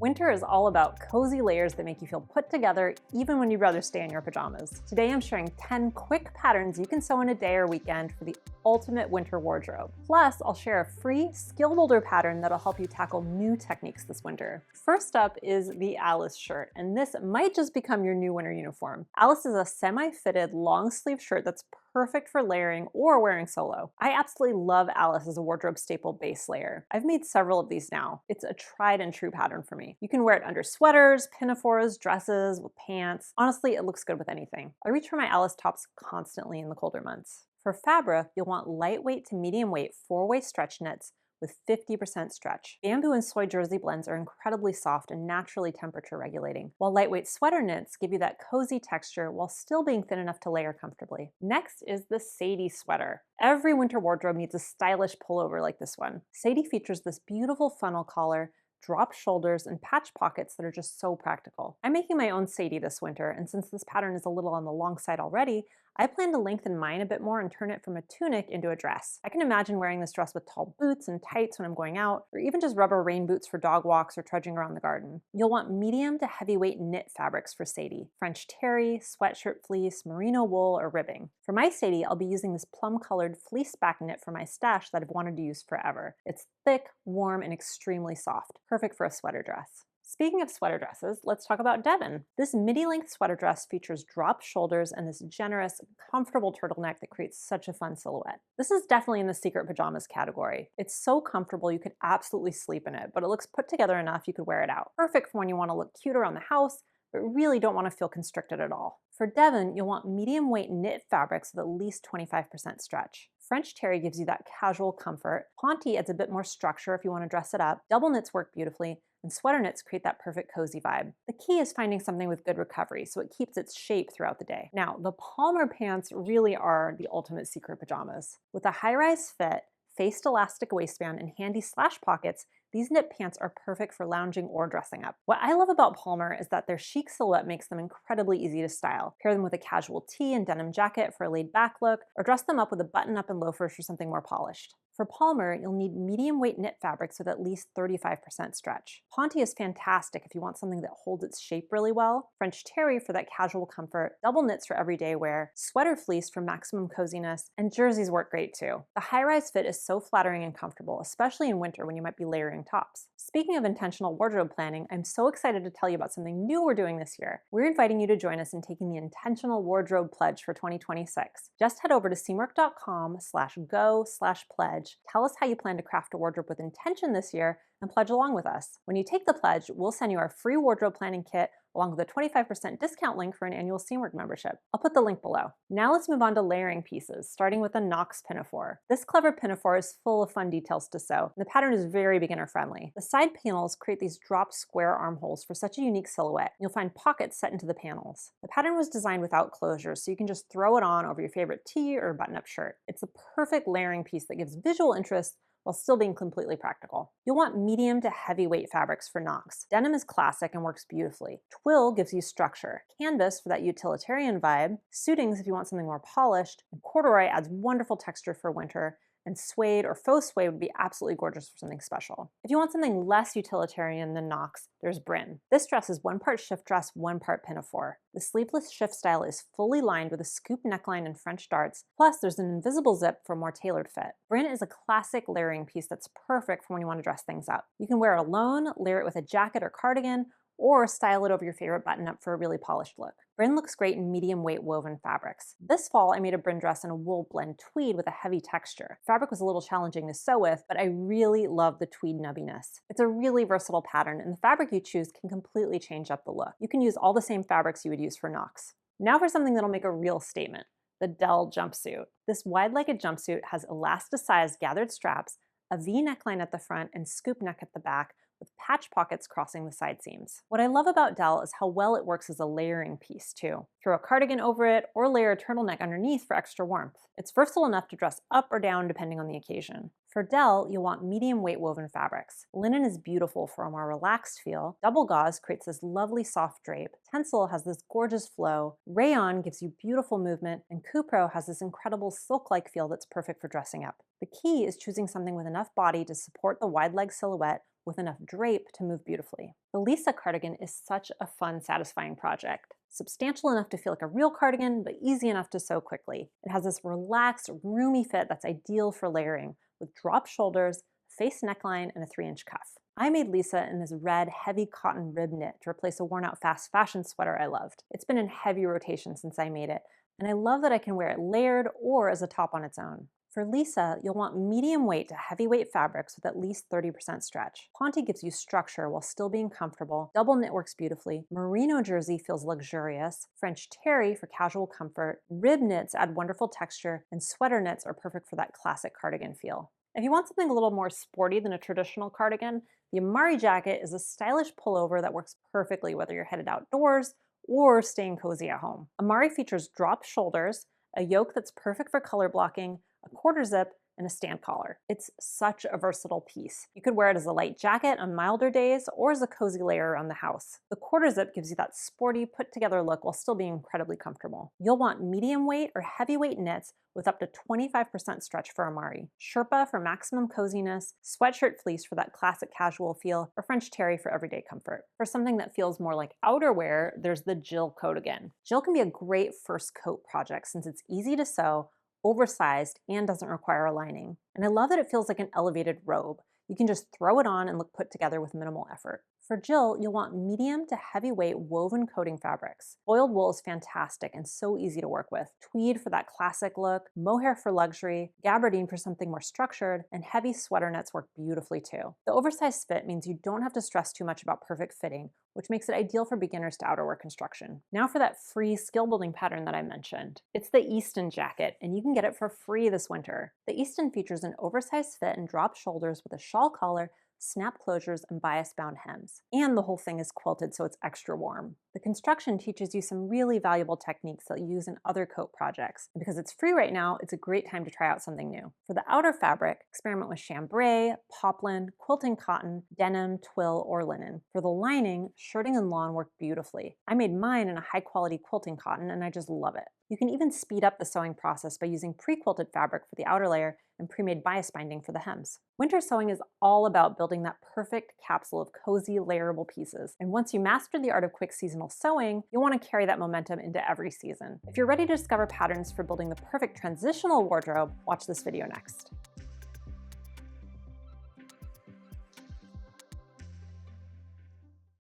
Winter is all about cozy layers that make you feel put together even when you'd rather stay in your pajamas. Today I'm sharing 10 quick patterns you can sew in a day or weekend for the ultimate winter wardrobe. Plus, I'll share a free skill builder pattern that'll help you tackle new techniques this winter. First up is the Alice shirt, and this might just become your new winter uniform. Alice is a semi-fitted long sleeve shirt that's perfect for layering or wearing solo. I absolutely love Alice as a wardrobe staple base layer. I've made several of these now. It's a tried and true pattern for me. You can wear it under sweaters, pinafores, dresses, with pants. Honestly, it looks good with anything. I reach for my Alice tops constantly in the colder months. For fabric, you'll want lightweight to medium weight 4-way stretch knits with 50% stretch. Bamboo and soy jersey blends are incredibly soft and naturally temperature regulating, while lightweight sweater knits give you that cozy texture while still being thin enough to layer comfortably. Next is the Sadie sweater. Every winter wardrobe needs a stylish pullover like this one. Sadie features this beautiful funnel collar, drop shoulders, and patch pockets that are just so practical. I'm making my own Sadie this winter, and since this pattern is a little on the long side already, I plan to lengthen mine a bit more and turn it from a tunic into a dress. I can imagine wearing this dress with tall boots and tights when I'm going out, or even just rubber rain boots for dog walks or trudging around the garden. You'll want medium to heavyweight knit fabrics for Sadie: French terry, sweatshirt fleece, merino wool, or ribbing. For my Sadie, I'll be using this plum-colored fleece back knit from my stash that I've wanted to use forever. It's thick, warm, and extremely soft, perfect for a sweater dress. Speaking of sweater dresses, let's talk about Devon. This midi-length sweater dress features drop shoulders and this generous, comfortable turtleneck that creates such a fun silhouette. This is definitely in the secret pajamas category. It's so comfortable you could absolutely sleep in it, but it looks put together enough you could wear it out. Perfect for when you want to look cute around the house, but really don't want to feel constricted at all. For Devon, you'll want medium weight knit fabrics with at least 25% stretch. French terry gives you that casual comfort. Ponte adds a bit more structure if you want to dress it up. Double knits work beautifully, and sweater knits create that perfect cozy vibe. The key is finding something with good recovery so it keeps its shape throughout the day. Now, the Palmer pants really are the ultimate secret pajamas. With a high-rise fit, faced elastic waistband, and handy slash pockets, these knit pants are perfect for lounging or dressing up. What I love about Palmer is that their chic silhouette makes them incredibly easy to style. Pair them with a casual tee and denim jacket for a laid-back look, or dress them up with a button-up and loafers for something more polished. For Palmer, you'll need medium weight knit fabrics with at least 35% stretch. Ponte is fantastic if you want something that holds its shape really well, French terry for that casual comfort, double knits for everyday wear, sweater fleece for maximum coziness, and jerseys work great too. The high-rise fit is so flattering and comfortable, especially in winter when you might be layering tops. Speaking of intentional wardrobe planning, I'm so excited to tell you about something new we're doing this year. We're inviting you to join us in taking the Intentional Wardrobe Pledge for 2026. Just head over to seamwork.com/go/pledge. Tell us how you plan to craft a wardrobe with intention this year and pledge along with us. When you take the pledge, we'll send you our free wardrobe planning kit along with a 25% discount link for an annual Seamwork membership. I'll put the link below. Now let's move on to layering pieces, starting with the Knox Pinafore. This clever pinafore is full of fun details to sew, and the pattern is very beginner friendly. The side panels create these drop square armholes for such a unique silhouette. You'll find pockets set into the panels. The pattern was designed without closures, so you can just throw it on over your favorite tee or button-up shirt. It's the perfect layering piece that gives visual interest while still being completely practical. You'll want medium to heavyweight fabrics for Knox. Denim is classic and works beautifully. Twill gives you structure. Canvas for that utilitarian vibe. Suitings if you want something more polished. And corduroy adds wonderful texture for winter. And suede or faux suede would be absolutely gorgeous for something special. If you want something less utilitarian than Knox, there's Bryn. This dress is 1 part shift dress, 1 part pinafore. The sleeveless shift style is fully lined with a scoop neckline and French darts, plus there's an invisible zip for a more tailored fit. Bryn is a classic layering piece that's perfect for when you want to dress things up. You can wear it alone, layer it with a jacket or cardigan, or style it over your favorite button-up for a really polished look. Bryn looks great in medium weight woven fabrics. This fall, I made a Bryn dress in a wool blend tweed with a heavy texture. Fabric was a little challenging to sew with, but I really love the tweed nubbiness. It's a really versatile pattern, and the fabric you choose can completely change up the look. You can use all the same fabrics you would use for Knox. Now for something that'll make a real statement, the Dell jumpsuit. This wide-legged jumpsuit has elasticized gathered straps, a V neckline at the front, and scoop neck at the back, with patch pockets crossing the side seams. What I love about Dell is how well it works as a layering piece too. Throw a cardigan over it or layer a turtleneck underneath for extra warmth. It's versatile enough to dress up or down depending on the occasion. For Dell, you'll want medium weight woven fabrics. Linen is beautiful for a more relaxed feel. Double gauze creates this lovely soft drape. Tencel has this gorgeous flow. Rayon gives you beautiful movement, and Cupro has this incredible silk-like feel that's perfect for dressing up. The key is choosing something with enough body to support the wide leg silhouette with enough drape to move beautifully. The Lisa cardigan is such a fun, satisfying project. Substantial enough to feel like a real cardigan, but easy enough to sew quickly. It has this relaxed, roomy fit that's ideal for layering, with drop shoulders, face neckline, and a 3-inch cuff. I made Lisa in this red, heavy cotton rib knit to replace a worn-out fast fashion sweater I loved. It's been in heavy rotation since I made it, and I love that I can wear it layered or as a top on its own. For Lisa, you'll want medium weight to heavyweight fabrics with at least 30% stretch. Ponte gives you structure while still being comfortable, double knit works beautifully, merino jersey feels luxurious, French terry for casual comfort, rib knits add wonderful texture, and sweater knits are perfect for that classic cardigan feel. If you want something a little more sporty than a traditional cardigan, the Amari jacket is a stylish pullover that works perfectly whether you're headed outdoors or staying cozy at home. Amari features drop shoulders, a yoke that's perfect for color blocking, a quarter zip, and a stand collar. It's such a versatile piece. You could wear it as a light jacket on milder days or as a cozy layer around the house. The quarter zip gives you that sporty, put-together look while still being incredibly comfortable. You'll want medium weight or heavyweight knits with up to 25% stretch for Amari, Sherpa for maximum coziness, sweatshirt fleece for that classic casual feel, or French terry for everyday comfort. For something that feels more like outerwear, there's the Jill Coatigan. Jill can be a great first coat project since it's easy to sew, oversized, and doesn't require a lining. And I love that it feels like an elevated robe. You can just throw it on and look put together with minimal effort. For Jill, you'll want medium to heavyweight woven coating fabrics. Oiled wool is fantastic and so easy to work with. Tweed for that classic look, mohair for luxury, gabardine for something more structured, and heavy sweater knits work beautifully too. The oversized fit means you don't have to stress too much about perfect fitting, which makes it ideal for beginners to outerwear construction. Now for that free skill building pattern that I mentioned. It's the Easton jacket, and you can get it for free this winter. The Easton features an oversized fit and drop shoulders with a shawl collar, snap closures, and bias-bound hems. And the whole thing is quilted, so it's extra warm. The construction teaches you some really valuable techniques that you use in other coat projects. And because it's free right now, it's a great time to try out something new. For the outer fabric, experiment with chambray, poplin, quilting cotton, denim, twill, or linen. For the lining, shirting and lawn work beautifully. I made mine in a high-quality quilting cotton, and I just love it. You can even speed up the sewing process by using pre-quilted fabric for the outer layer and pre-made bias binding for the hems. Winter sewing is all about building that perfect capsule of cozy, layerable pieces. And once you master the art of quick seasonal sewing, you'll want to carry that momentum into every season. If you're ready to discover patterns for building the perfect transitional wardrobe, watch this video next.